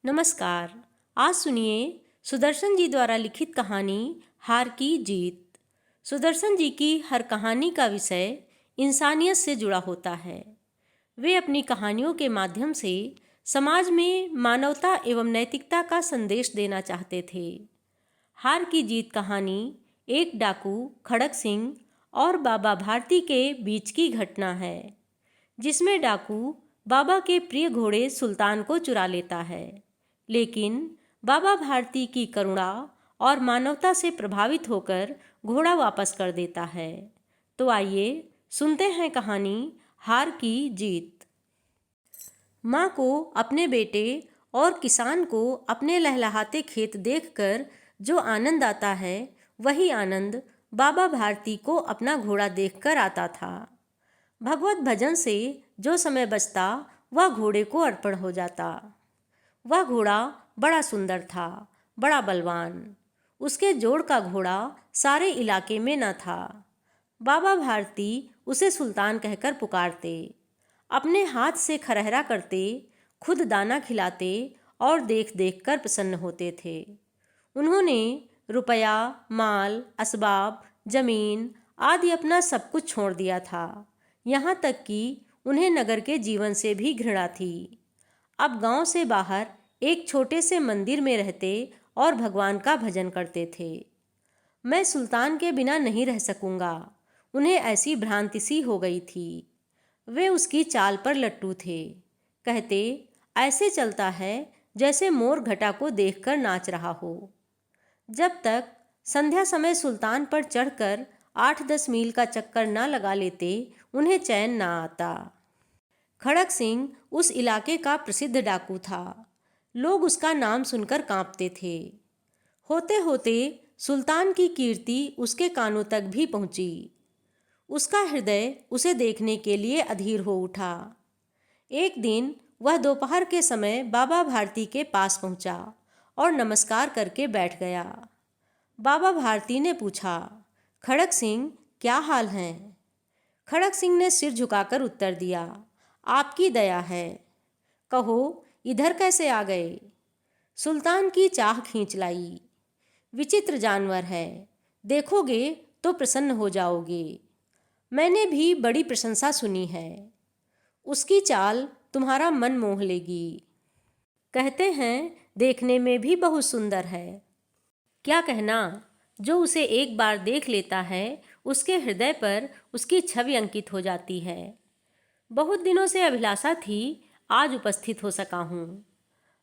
नमस्कार। आज सुनिए सुदर्शन जी द्वारा लिखित कहानी हार की जीत। सुदर्शन जी की हर कहानी का विषय इंसानियत से जुड़ा होता है। वे अपनी कहानियों के माध्यम से समाज में मानवता एवं नैतिकता का संदेश देना चाहते थे। हार की जीत कहानी एक डाकू खड़क सिंह और बाबा भारती के बीच की घटना है, जिसमें डाकू बाबा के प्रिय घोड़े सुल्तान को चुरा लेता है, लेकिन बाबा भारती की करुणा और मानवता से प्रभावित होकर घोड़ा वापस कर देता है। तो आइए सुनते हैं कहानी हार की जीत। माँ को अपने बेटे और किसान को अपने लहलहाते खेत देखकर जो आनंद आता है, वही आनंद बाबा भारती को अपना घोड़ा देखकर आता था। भगवत भजन से जो समय बचता वह घोड़े को अर्पण हो जाता। वह घोड़ा बड़ा सुंदर था, बड़ा बलवान। उसके जोड़ का घोड़ा सारे इलाके में न था। बाबा भारती उसे सुल्तान कहकर पुकारते, अपने हाथ से खरहरा करते, खुद दाना खिलाते और देख देख कर प्रसन्न होते थे। उन्होंने रुपया, माल, असबाब, जमीन आदि अपना सब कुछ छोड़ दिया था। यहाँ तक कि उन्हें नगर के जीवन से भी घृणा थी। अब गांव से बाहर एक छोटे से मंदिर में रहते और भगवान का भजन करते थे। मैं सुल्तान के बिना नहीं रह सकूंगा, उन्हें ऐसी भ्रांति सी हो गई थी। वे उसकी चाल पर लट्टू थे। कहते, ऐसे चलता है जैसे मोर घटा को देखकर नाच रहा हो। जब तक संध्या समय सुल्तान पर चढ़कर 8-10 मील का चक्कर ना लगा लेते, उन्हें चैन ना आता। खड़क सिंह उस इलाके का प्रसिद्ध डाकू था। लोग उसका नाम सुनकर कांपते थे। होते होते सुल्तान की कीर्ति उसके कानों तक भी पहुंची। उसका हृदय उसे देखने के लिए अधीर हो उठा। एक दिन वह दोपहर के समय बाबा भारती के पास पहुंचा और नमस्कार करके बैठ गया। बाबा भारती ने पूछा, खड़क सिंह, क्या हाल है? खड़क सिंह ने सिर झुकाकर उत्तर दिया, आपकी दया है। कहो, इधर कैसे आ गए? सुल्तान की चाह खींच लाई। विचित्र जानवर है, देखोगे तो प्रसन्न हो जाओगे। मैंने भी बड़ी प्रशंसा सुनी है। उसकी चाल तुम्हारा मन मोह लेगी। कहते हैं देखने में भी बहुत सुंदर है। क्या कहना, जो उसे एक बार देख लेता है उसके हृदय पर उसकी छवि अंकित हो जाती है। बहुत दिनों से अभिलाषा थी, आज उपस्थित हो सका हूँ।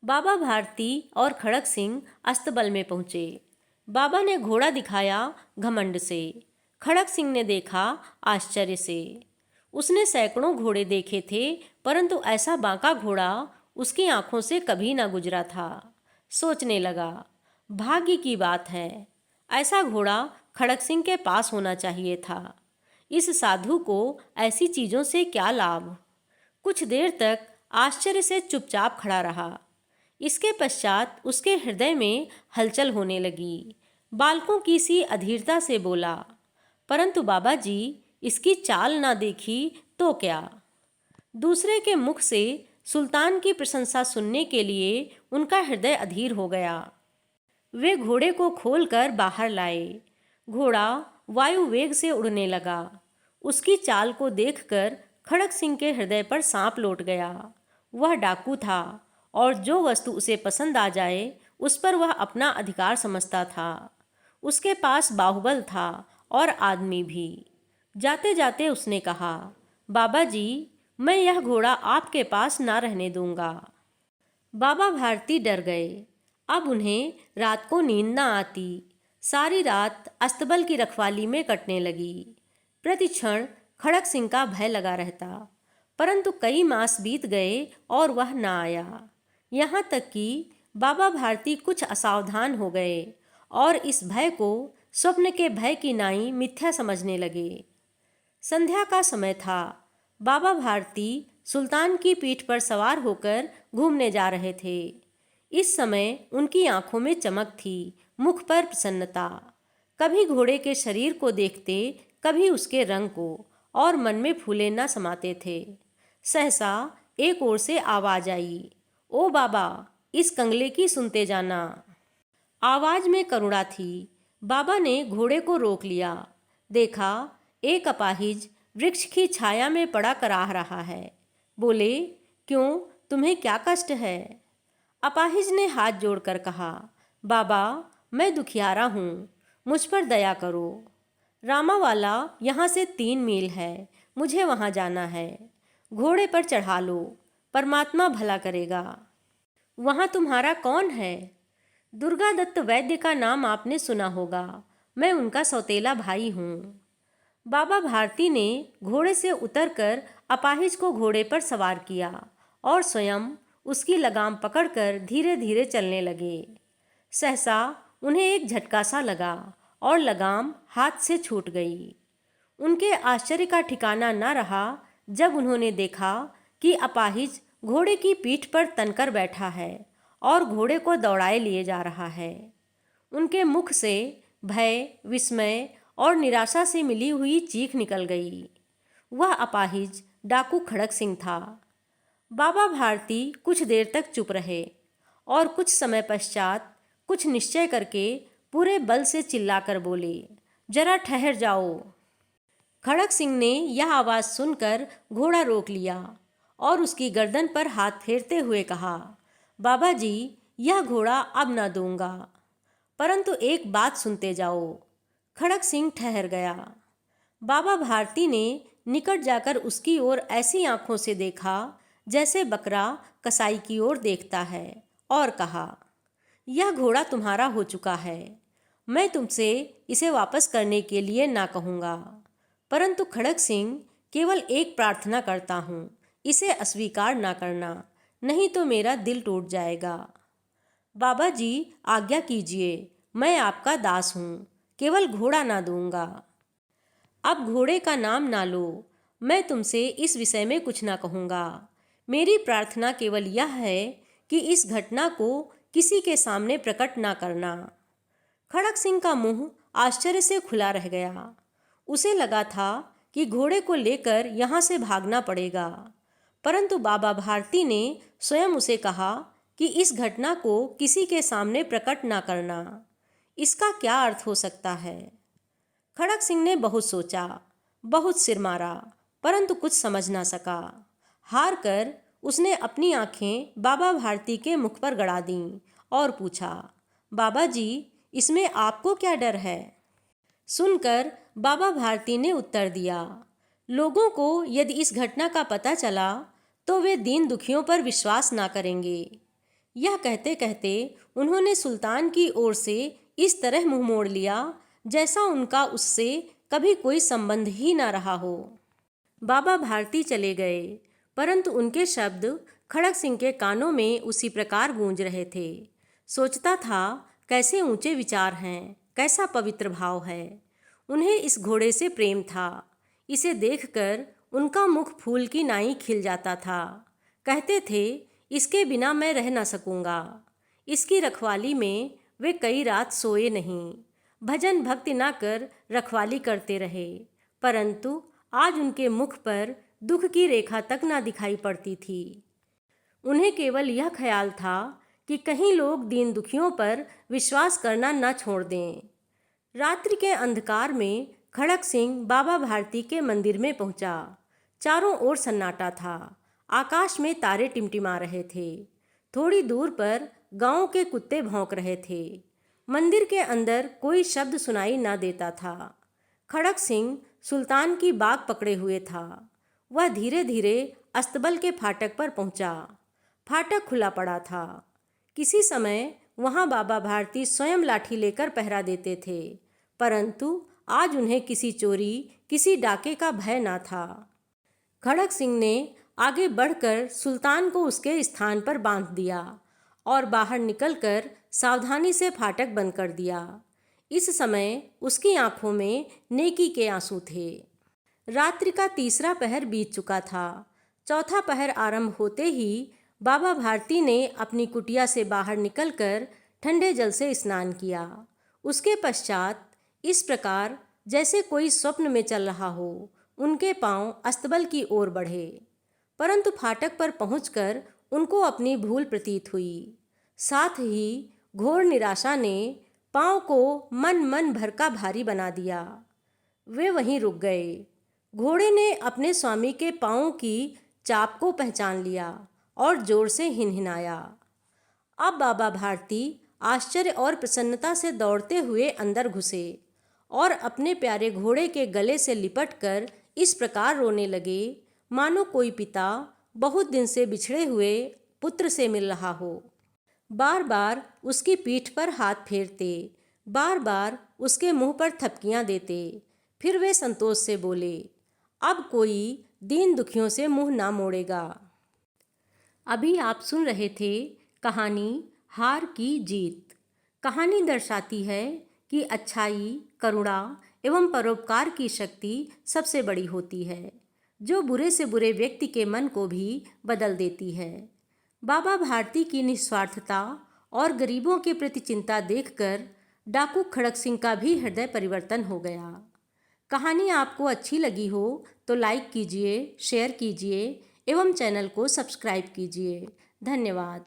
बाबा भारती और खड़क सिंह अस्तबल में पहुँचे। बाबा ने घोड़ा दिखाया घमंड से, खड़क सिंह ने देखा आश्चर्य से। उसने सैकड़ों घोड़े देखे थे, परंतु ऐसा बांका घोड़ा उसकी आंखों से कभी ना गुजरा था। सोचने लगा, भाग्य की बात है, ऐसा घोड़ा खड़क सिंह के पास होना चाहिए था। इस साधु को ऐसी चीज़ों से क्या लाभ? कुछ देर तक आश्चर्य से चुपचाप खड़ा रहा। इसके पश्चात उसके हृदय में हलचल होने लगी। बालकों की सी अधीरता से बोला, परंतु बाबा जी, इसकी चाल ना देखी तो क्या? दूसरे के मुख से सुल्तान की प्रशंसा सुनने के लिए उनका हृदय अधीर हो गया। वे घोड़े को खोलकर बाहर लाए। घोड़ा वायु वेग से उड़ने लगा। उसकी चाल को देखकर खड़क सिंह के हृदय पर सांप लौट गया। वह डाकू था और जो वस्तु उसे पसंद आ जाए उस पर वह अपना अधिकार समझता था। उसके पास बाहुबल था और आदमी भी। जाते जाते उसने कहा, बाबा जी, मैं यह घोड़ा आपके पास ना रहने दूंगा। बाबा भारती डर गए। अब उन्हें रात को नींद ना आती। सारी रात अस्तबल की रखवाली में कटने लगी। प्रति क्षण खड़क सिंह का भय लगा रहता, परंतु कई मास बीत गए और वह ना आया। यहाँ तक कि बाबा भारती कुछ असावधान हो गए और इस भय को स्वप्न के भय की नाई मिथ्या समझने लगे। संध्या का समय था। बाबा भारती सुल्तान की पीठ पर सवार होकर घूमने जा रहे थे। इस समय उनकी आंखों में चमक थी, मुख पर प्रसन्नता। कभी घोड़े के शरीर को देखते, कभी उसके रंग को, और मन में फूले न समाते थे। सहसा एक ओर से आवाज आई, ओ बाबा, इस कंगले की सुनते जाना। आवाज में करुणा थी। बाबा ने घोड़े को रोक लिया। देखा, एक अपाहिज वृक्ष की छाया में पड़ा कराह रहा है। बोले, क्यों, तुम्हें क्या कष्ट है? अपाहिज ने हाथ जोड़कर कहा, बाबा, मैं दुखियारा हूँ, मुझ पर दया करो। रामावाला यहाँ से 3 मील है, मुझे वहाँ जाना है। घोड़े पर चढ़ा लो, परमात्मा भला करेगा। वहाँ तुम्हारा कौन है? दुर्गा दत्त वैद्य का नाम आपने सुना होगा, मैं उनका सौतेला भाई हूँ। बाबा भारती ने घोड़े से उतरकर अपाहिज को घोड़े पर सवार किया और स्वयं उसकी लगाम पकड़कर धीरे धीरे चलने लगे। सहसा उन्हें एक झटका सा लगा और लगाम हाथ से छूट गई। उनके आश्चर्य का ठिकाना न रहा जब उन्होंने देखा कि अपाहिज घोड़े की पीठ पर तनकर बैठा है और घोड़े को दौड़ाए लिए जा रहा है। उनके मुख से भय, विस्मय और निराशा से मिली हुई चीख निकल गई। वह अपाहिज डाकू खड़क सिंह था। बाबा भारती कुछ देर तक चुप रहे और कुछ समय पश्चात कुछ निश्चय करके पूरे बल से चिल्लाकर बोले, जरा ठहर जाओ। खड़क सिंह ने यह आवाज़ सुनकर घोड़ा रोक लिया और उसकी गर्दन पर हाथ फेरते हुए कहा, बाबा जी, यह घोड़ा अब ना दूंगा, परंतु एक बात सुनते जाओ। खड़क सिंह ठहर गया। बाबा भारती ने निकट जाकर उसकी ओर ऐसी आंखों से देखा जैसे बकरा कसाई की ओर देखता है और कहा, यह घोड़ा तुम्हारा हो चुका है, मैं तुमसे इसे वापस करने के लिए ना कहूँगा, परंतु खड़क सिंह, केवल एक प्रार्थना करता हूँ, इसे अस्वीकार ना करना, नहीं तो मेरा दिल टूट जाएगा। बाबा जी, आज्ञा कीजिए, मैं आपका दास हूँ, केवल घोड़ा ना दूंगा। अब घोड़े का नाम ना लो, मैं तुमसे इस विषय में कुछ ना कहूँगा। मेरी प्रार्थना केवल यह है कि इस घटना को किसी के सामने प्रकट ना करना। खड़क सिंह का मुंह आश्चर्य से खुला रह गया। उसे लगा था कि घोड़े को लेकर यहाँ से भागना पड़ेगा, परंतु बाबा भारती ने स्वयं उसे कहा कि इस घटना को किसी के सामने प्रकट ना करना। इसका क्या अर्थ हो सकता है? खड़क सिंह ने बहुत सोचा, बहुत सिर मारा, परंतु कुछ समझ ना सका। हार कर उसने अपनी आंखें बाबा भारती के मुख पर गड़ा दीं और पूछा, बाबा जी, इसमें आपको क्या डर है? सुनकर बाबा भारती ने उत्तर दिया, लोगों को यदि इस घटना का पता चला तो वे दीन दुखियों पर विश्वास ना करेंगे। यह कहते कहते उन्होंने सुल्तान की ओर से इस तरह मुंह मोड़ लिया जैसा उनका उससे कभी कोई संबंध ही ना रहा हो। बाबा भारती चले गए, परंतु उनके शब्द खड़क सिंह के कानों में उसी प्रकार गूंज रहे थे। सोचता था, कैसे ऊंचे विचार हैं, कैसा पवित्र भाव है। उन्हें इस घोड़े से प्रेम था। इसे देखकर उनका मुख फूल की नाई खिल जाता था। कहते थे, इसके बिना मैं रह ना सकूंगा। इसकी रखवाली में वे कई रात सोए नहीं, भजन भक्ति ना कर रखवाली करते रहे, परंतु आज उनके मुख पर दुख की रेखा तक ना दिखाई पड़ती थी। उन्हें केवल यह ख्याल था कि कहीं लोग दीन दुखियों पर विश्वास करना न छोड़ दें। रात्रि के अंधकार में खड़क सिंह बाबा भारती के मंदिर में पहुंचा। चारों ओर सन्नाटा था। आकाश में तारे टिमटिमा रहे थे। थोड़ी दूर पर गांव के कुत्ते भौंक रहे थे। मंदिर के अंदर कोई शब्द सुनाई ना देता था। खड़क सिंह सुल्तान की बाग पकड़े हुए था। वह धीरे धीरे अस्तबल के फाटक पर पहुंचा। फाटक खुला पड़ा था। किसी समय वहां बाबा भारती स्वयं लाठी लेकर पहरा देते थे, परंतु आज उन्हें किसी चोरी, किसी डाके का भय ना था। खड़क सिंह ने आगे बढ़कर सुल्तान को उसके स्थान पर बांध दिया और बाहर निकलकर सावधानी से फाटक बंद कर दिया। इस समय उसकी आंखों में नेकी के आंसू थे। रात्रि का तीसरा पहर बीत चुका था। चौथा पहर आरंभ होते ही बाबा भारती ने अपनी कुटिया से बाहर निकलकर ठंडे जल से स्नान किया। उसके पश्चात इस प्रकार जैसे कोई स्वप्न में चल रहा हो, उनके पांव अस्तबल की ओर बढ़े, परंतु फाटक पर पहुंचकर उनको अपनी भूल प्रतीत हुई। साथ ही घोर निराशा ने पाँव को मन मन भर का भारी बना दिया। वे वहीं रुक गए। घोड़े ने अपने स्वामी के पाँव की चाप को पहचान लिया और जोर से हिनहिनाया। अब बाबा भारती आश्चर्य और प्रसन्नता से दौड़ते हुए अंदर घुसे और अपने प्यारे घोड़े के गले से लिपटकर इस प्रकार रोने लगे मानो कोई पिता बहुत दिन से बिछड़े हुए पुत्र से मिल रहा हो। बार बार उसकी पीठ पर हाथ फेरते, बार बार उसके मुंह पर थपकियां देते। फिर वे संतोष से बोले, अब कोई दीन दुखियों से मुंह ना मोड़ेगा। अभी आप सुन रहे थे कहानी हार की जीत। कहानी दर्शाती है कि अच्छाई, करुणा एवं परोपकार की शक्ति सबसे बड़ी होती है, जो बुरे से बुरे व्यक्ति के मन को भी बदल देती है। बाबा भारती की निस्वार्थता और गरीबों के प्रति चिंता देखकर डाकू खड़क सिंह का भी हृदय परिवर्तन हो गया। कहानी आपको अच्छी लगी हो तो लाइक कीजिए, शेयर कीजिए एवं चैनल को सब्सक्राइब कीजिए। धन्यवाद।